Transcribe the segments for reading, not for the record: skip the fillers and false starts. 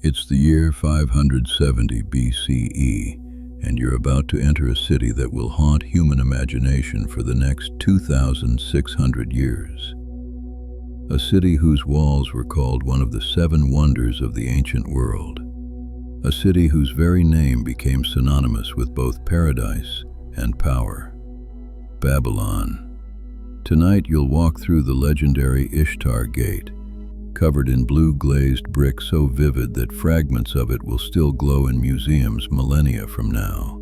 It's the year 570 BCE, and you're about to enter a city that will haunt human imagination for the next 2,600 years. A city whose walls were called one of the seven wonders of the ancient world. A city whose very name became synonymous with both paradise and power. Babylon. Tonight you'll walk through the legendary Ishtar Gate, covered in blue glazed brick so vivid that fragments of it will still glow in museums millennia from now.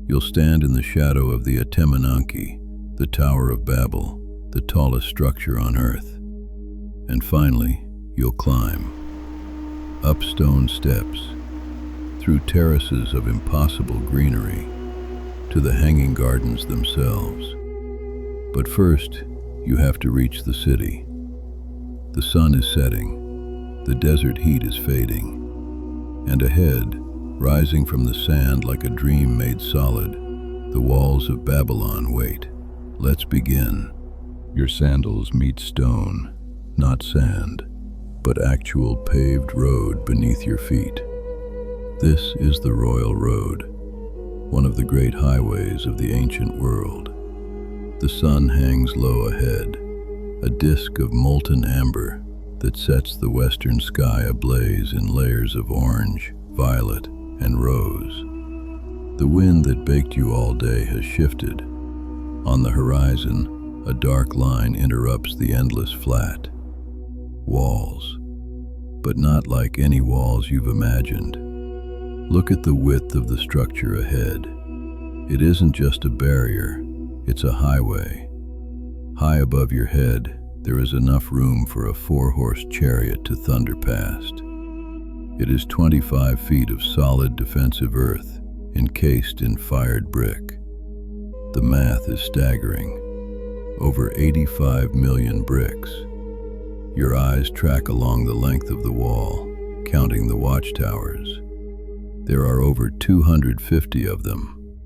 You'll stand in the shadow of the Etemenanki, the Tower of Babel, the tallest structure on earth. And finally, you'll climb. Up stone steps, through terraces of impossible greenery, to the hanging gardens themselves. But first, you have to reach the city. The sun is setting, the desert heat is fading, and ahead, rising from the sand like a dream made solid, the walls of Babylon wait. Let's begin. Your sandals meet stone, not sand, but actual paved road beneath your feet. This is the Royal Road, one of the great highways of the ancient world. The sun hangs low ahead, a disk of molten amber that sets the western sky ablaze in layers of orange, violet, and rose. The wind that baked you all day has shifted. On the horizon, a dark line interrupts the endless flat. Walls, but not like any walls you've imagined. Look at the width of the structure ahead. It isn't just a barrier, it's a highway. High above your head, there is enough room for a four-horse chariot to thunder past. It is 25 feet of solid defensive earth, encased in fired brick. The math is staggering. Over 85 million bricks. Your eyes track along the length of the wall, counting the watchtowers. There are over 250 of them.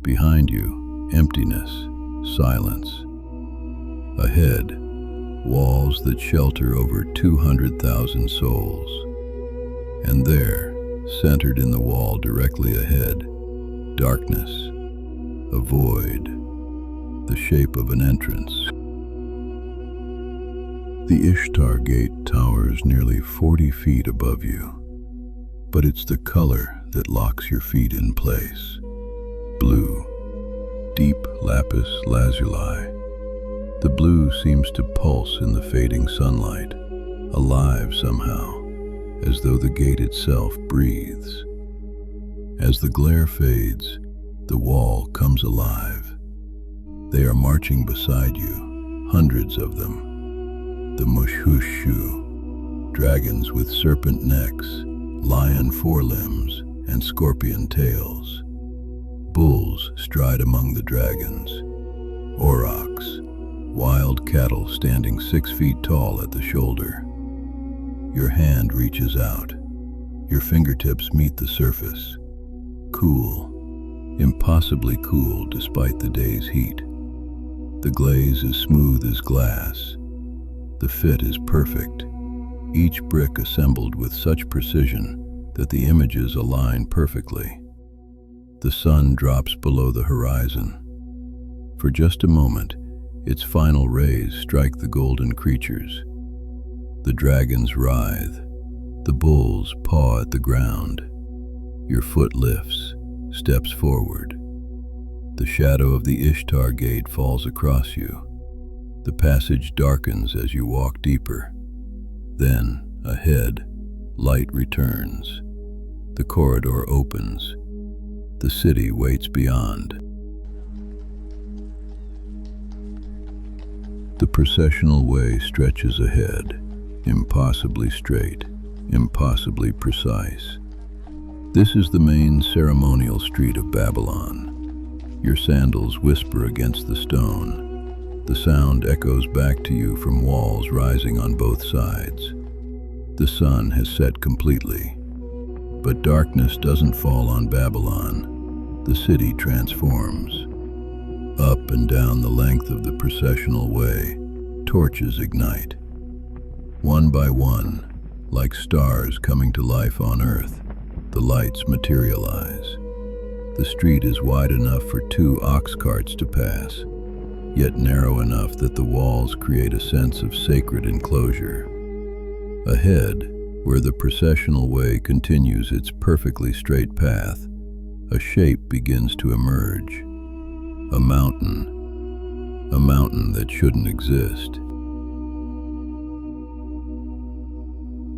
Behind you, emptiness, silence. Ahead, walls that shelter over 200,000 souls. And there, centered in the wall directly ahead, darkness, a void, the shape of an entrance. The Ishtar Gate towers nearly 40 feet above you, but it's the color that locks your feet in place. Blue, deep lapis lazuli. The blue seems to pulse in the fading sunlight, alive somehow, as though the gate itself breathes. As the glare fades, the wall comes alive. They are marching beside you, hundreds of them. The mushushu, dragons with serpent necks, lion forelimbs, and scorpion tails. Bulls stride among the dragons. Aurochs, wild cattle standing 6 feet tall at the shoulder. Your hand reaches out. Your fingertips meet the surface. Cool, impossibly cool despite the day's heat. The glaze is smooth as glass. The fit is perfect, each brick assembled with such precision that the images align perfectly. The sun drops below the horizon. For just a moment, its final rays strike the golden creatures. The dragons writhe. The bulls paw at the ground. Your foot lifts, steps forward. The shadow of the Ishtar Gate falls across you. The passage darkens as you walk deeper. Then, ahead, light returns. The corridor opens. The city waits beyond. The Processional Way stretches ahead, impossibly straight, impossibly precise. This is the main ceremonial street of Babylon. Your sandals whisper against the stone. The sound echoes back to you from walls rising on both sides. The sun has set completely. But darkness doesn't fall on Babylon. The city transforms. Up and down the length of the Processional Way, torches ignite. One by one, Like stars coming to life on Earth, the lights materialize. The street is wide enough for 2 ox carts to pass, yet narrow enough that the walls create a sense of sacred enclosure. Ahead, where the processional way continues its perfectly straight path, a shape begins to emerge. A mountain that shouldn't exist.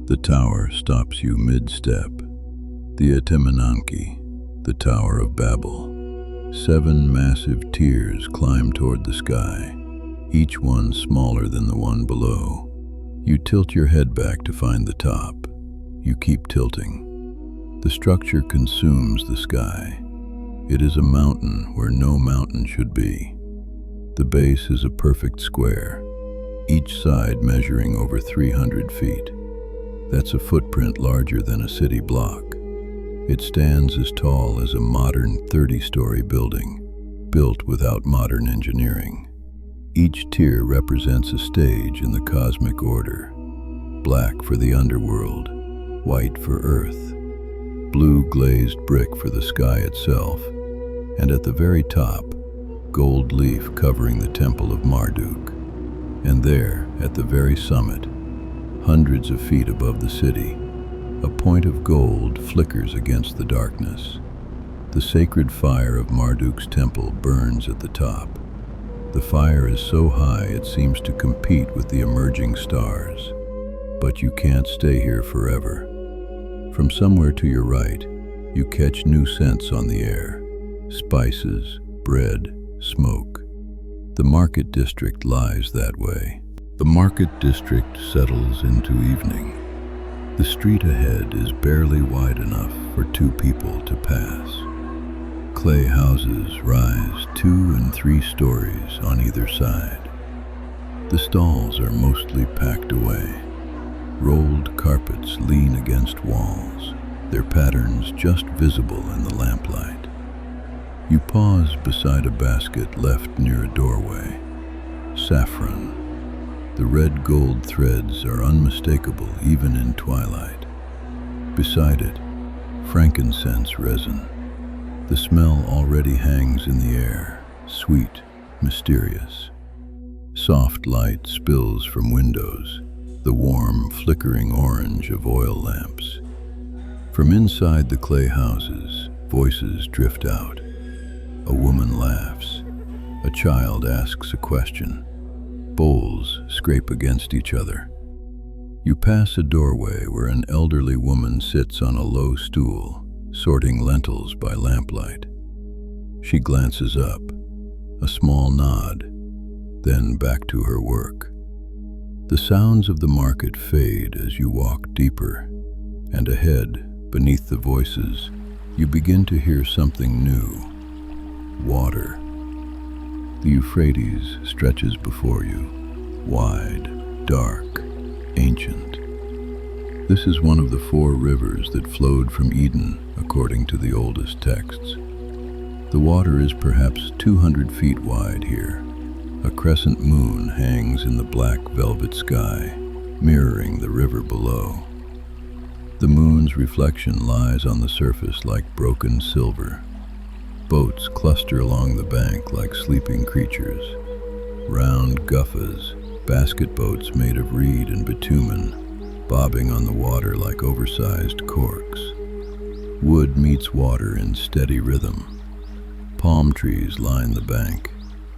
The tower stops you mid-step. The Etemenanki, the Tower of Babel. 7 massive tiers climb toward the sky, each one smaller than the one below. You tilt your head back to find the top. You keep tilting. The structure consumes the sky. It is a mountain where no mountain should be. The base is a perfect square, each side measuring over 300 feet. That's a footprint larger than a city block. It stands as tall as a modern 30-story building, built without modern engineering. Each tier represents a stage in the cosmic order. Black for the underworld, white for Earth, blue glazed brick for the sky itself, and at the very top, gold leaf covering the temple of Marduk. And there, at the very summit, hundreds of feet above the city, a point of gold flickers against the darkness. The sacred fire of Marduk's temple burns at the top. The fire is so high it seems to compete with the emerging stars. But you can't stay here forever. From somewhere to your right, you catch new scents on the air. Spices, bread, smoke. The market district lies that way. The market district settles into evening. The street ahead is barely wide enough for 2 people to pass. Clay houses rise 2 and 3 stories on either side. The stalls are mostly packed away. Rolled carpets lean against walls, their patterns just visible in the lamplight. You pause beside a basket left near a doorway. Saffron. The red gold threads are unmistakable even in twilight. Beside it, frankincense resin. The smell already hangs in the air, sweet, mysterious. Soft light spills from windows, the warm, flickering orange of oil lamps. From inside the clay houses, voices drift out. A woman laughs. A child asks a question. Bowls scrape against each other. You pass a doorway where an elderly woman sits on a low stool, sorting lentils by lamplight. She glances up, a small nod, then back to her work. The sounds of the market fade as you walk deeper, and ahead, beneath the voices, you begin to hear something new. Water. The Euphrates stretches before you, wide, dark, ancient. This is one of the 4 rivers that flowed from Eden, according to the oldest texts. The water is perhaps 200 feet wide here. A crescent moon hangs in the black velvet sky, mirroring the river below. The moon's reflection lies on the surface like broken silver. Boats cluster along the bank like sleeping creatures. Round guffas, basket boats made of reed and bitumen, bobbing on the water like oversized corks. Wood meets water in steady rhythm. Palm trees line the bank,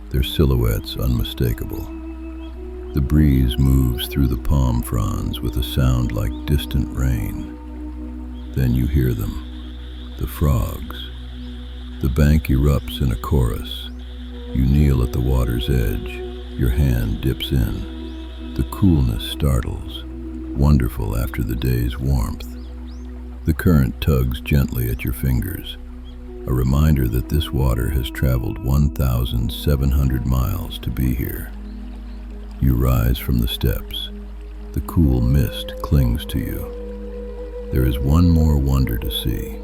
their silhouettes unmistakable. The breeze moves through the palm fronds with a sound like distant rain. Then you hear them, the frogs. The bank erupts in a chorus. You kneel at the water's edge. Your hand dips in. The coolness startles, wonderful after the day's warmth. The current tugs gently at your fingers, a reminder that this water has traveled 1,700 miles to be here. You rise from the steps. The cool mist clings to you. There is one more wonder to see.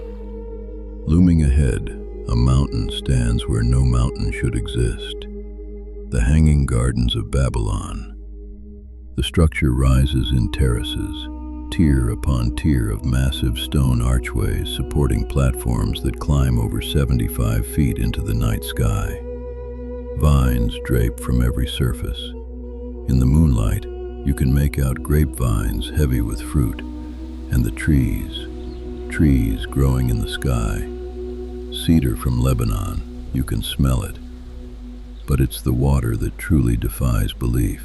Looming ahead, a mountain stands where no mountain should exist. The Hanging Gardens of Babylon. The structure rises in terraces, tier upon tier of massive stone archways supporting platforms that climb over 75 feet into the night sky. Vines drape from every surface. In the moonlight, you can make out grapevines heavy with fruit, and the trees growing in the sky. Cedar from Lebanon, you can smell it. But it's the water that truly defies belief.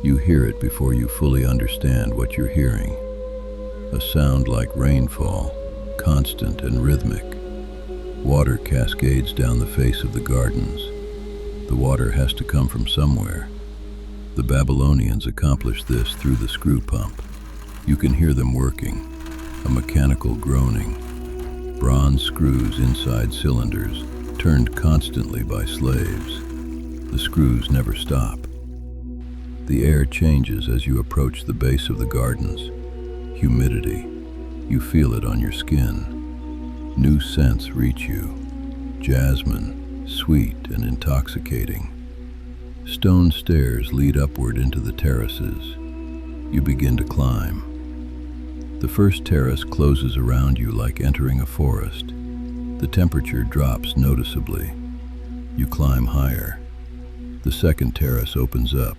You hear it before you fully understand what you're hearing. A sound like rainfall, constant and rhythmic. Water cascades down the face of the gardens. The water has to come from somewhere. The Babylonians accomplished this through the screw pump. You can hear them working, a mechanical groaning. Bronze screws inside cylinders, turned constantly by slaves. The screws never stop. The air changes as you approach the base of the gardens. Humidity. You feel it on your skin. New scents reach you. Jasmine, sweet and intoxicating. Stone stairs lead upward into the terraces. You begin to climb. The first terrace closes around you like entering a forest. The temperature drops noticeably. You climb higher. The second terrace opens up.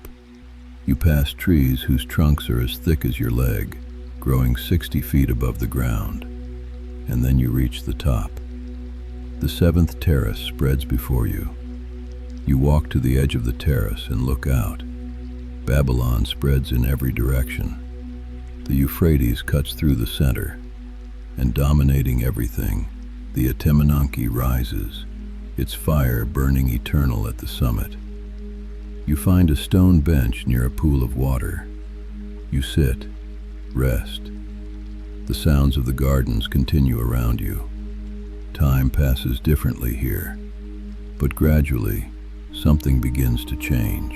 You pass trees whose trunks are as thick as your leg, growing 60 feet above the ground. And then you reach the top. The seventh terrace spreads before you. You walk to the edge of the terrace and look out. Babylon spreads in every direction. The Euphrates cuts through the center, and dominating everything, the Etemenanki rises, its fire burning eternal at the summit. You find a stone bench near a pool of water. You sit, rest. The sounds of the gardens continue around you. Time passes differently here, but gradually, something begins to change.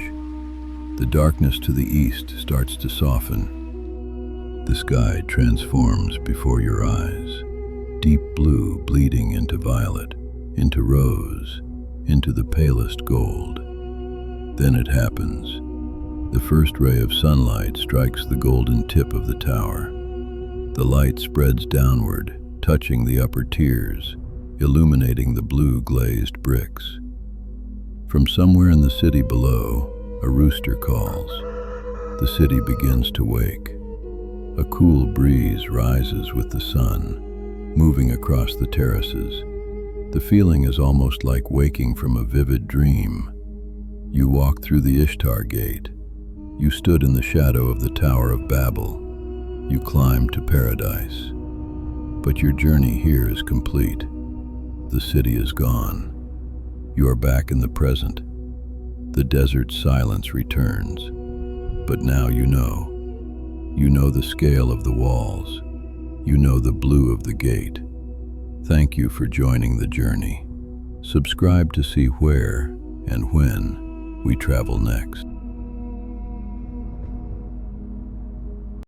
The darkness to the east starts to soften. The sky transforms before your eyes. Deep blue bleeding into violet, into rose, into the palest gold. Then it happens. The first ray of sunlight strikes the golden tip of the tower. The light spreads downward, touching the upper tiers, illuminating the blue glazed bricks. From somewhere in the city below, a rooster calls. The city begins to wake. A cool breeze rises with the sun, moving across the terraces. The feeling is almost like waking from a vivid dream. You walk through the Ishtar Gate. You stood in the shadow of the Tower of Babel. You climbed to paradise. But your journey here is complete. The city is gone. You are back in the present. The desert silence returns. But now you know. You know the scale of the walls. You know the blue of the gate. Thank you for joining the journey. Subscribe to see where and when we travel next.